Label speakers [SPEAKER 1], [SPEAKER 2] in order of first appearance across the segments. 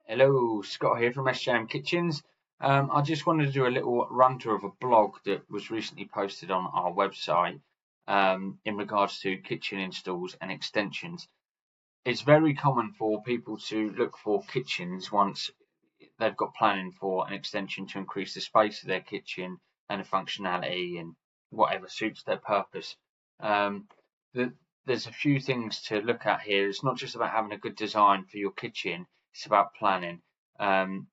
[SPEAKER 1] Hello, Scott here from SJM Kitchens. I just wanted to do a little run through of a blog that was recently posted on our website in regards to kitchen installs and extensions. It's very common for people to look for kitchens once they've got planning for an extension to increase the space of their kitchen and the functionality and whatever suits their purpose. Um, there's a few things to look at here. It's not just about having a good design for your kitchen, it's about planning. Um,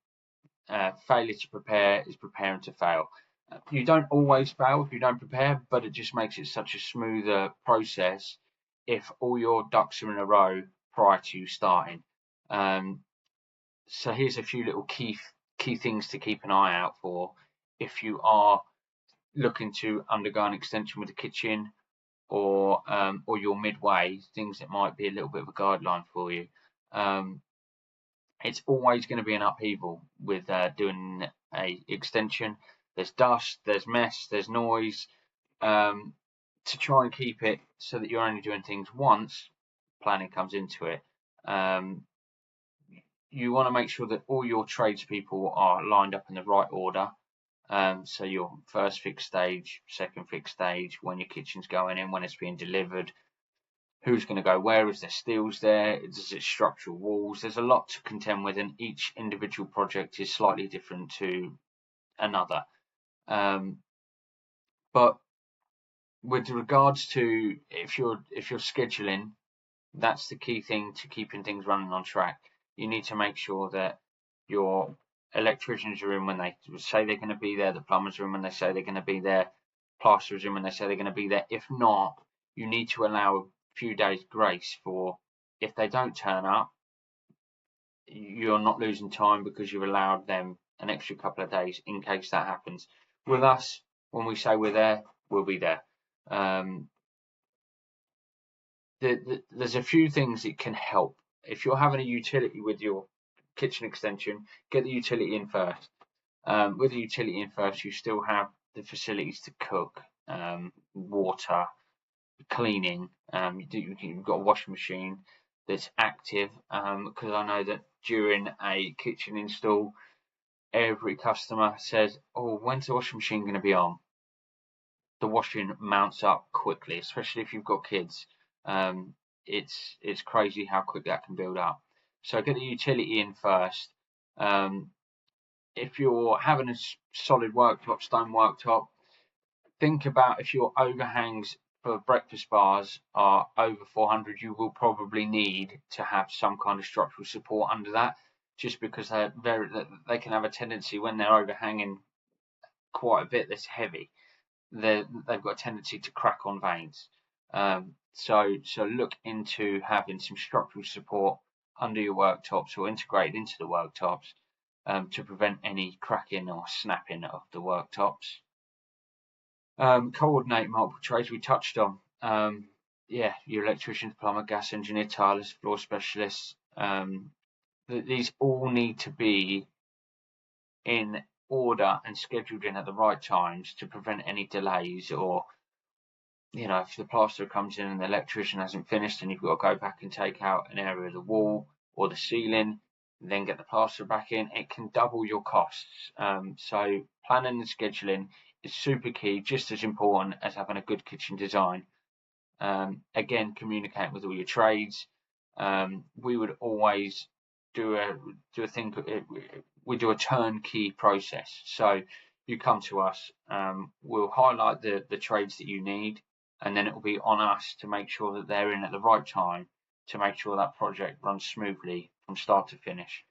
[SPEAKER 1] Failure to prepare is preparing to fail. You don't always fail if you don't prepare, but it just makes it such a smoother process if all your ducks are in a row prior to you starting. Um, so here's a few little key things to keep an eye out for if you are looking to undergo an extension with the kitchen or you're midway, things that might be a little bit of a guideline for you. It's always going to be an upheaval with doing a extension. There's dust, there's mess, there's noise. To try and keep it so that you're only doing things once, planning comes into it. You want to make sure that all your tradespeople are lined up in the right order. So your first fixed stage, second fixed stage, when your kitchen's going in, when it's being delivered, who's going to go where, is there steels there, is it structural walls? There's a lot to contend with, and each individual project is slightly different to another. But with regards to if you're scheduling, that's the key thing to keeping things running on track. You need to make sure that your electricians are in when they say they're going to be there, the plumbers are in when they say they're going to be there, plasterers in when they say they're going to be there. If not, you need to allow a few days grace for if they don't turn up, you're not losing time because you've allowed them an extra couple of days in case that happens. With us, when we say we're there, we'll be there. There's a few things that can help. If you're having a utility with your kitchen extension, get the utility in first. With the utility in first, you still have the facilities to cook, water, cleaning. You've got a washing machine that's active, because I know that during a kitchen install, every customer says, "Oh, when's the washing machine going to be on?" The washing mounts up quickly, especially if you've got kids. It's crazy how quick that can build up. So get the utility in first. If you're having a solid worktop, stone worktop, think about if your overhangs for breakfast bars are over 400, you will probably need to have some kind of structural support under that, just because they can have a tendency when they're overhanging quite a bit that's heavy. They've got a tendency to crack on vanes. So look into having some structural support under your worktops or integrated into the worktops to prevent any cracking or snapping of the worktops. Coordinate multiple trades we touched on. Your electricians, plumber, gas engineer, tilers, floor specialists. These all need to be in order and scheduled in at the right times to prevent any delays, or if the plasterer comes in and the electrician hasn't finished and you've got to go back and take out an area of the wall or the ceiling, then get the plasterer back in, it can double your costs. So planning and scheduling is super key, just as important as having a good kitchen design. Again, communicate with all your trades. We would always do a thing. We do a turnkey process. So you come to us, we'll highlight the trades that you need, and then it will be on us to make sure that they're in at the right time to make sure that project runs smoothly from start to finish.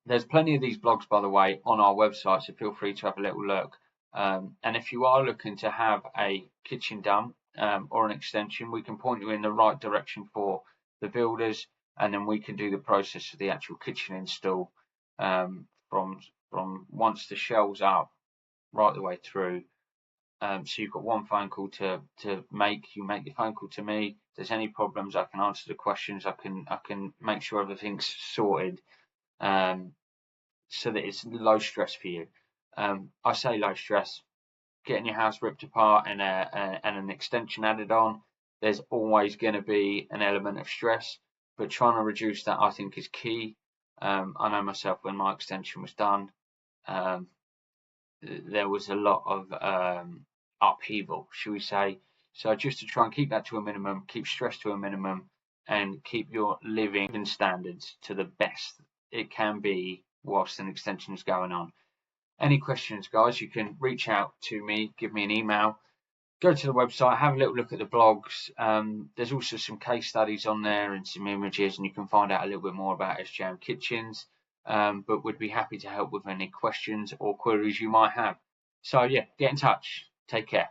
[SPEAKER 1] There's plenty of these blogs, by the way, on our website, so feel free to have a little look. And if you are looking to have a kitchen done or an extension, we can point you in the right direction for the builders, and then we can do the process for the actual kitchen install from once the shell's up right the way through. So you've got one phone call to make. You make the phone call to me. If there's any problems, I can answer the questions. I can make sure everything's sorted, so that it's low stress for you. I say low stress. Getting your house ripped apart and an extension added on, there's always going to be an element of stress, but trying to reduce that, I think, is key. I know myself, when my extension was done, there was a lot of upheaval, should we say. So just to try and keep that to a minimum, keep stress to a minimum, and keep your living standards to the best it can be whilst an extension is going on. Any questions, guys, you can reach out to me, give me an email, go to the website, have a little look at the blogs. There's also some case studies on there and some images, and you can find out a little bit more about SJM Kitchens. But would be happy to help with any questions or queries you might have. So yeah, get in touch. Take care.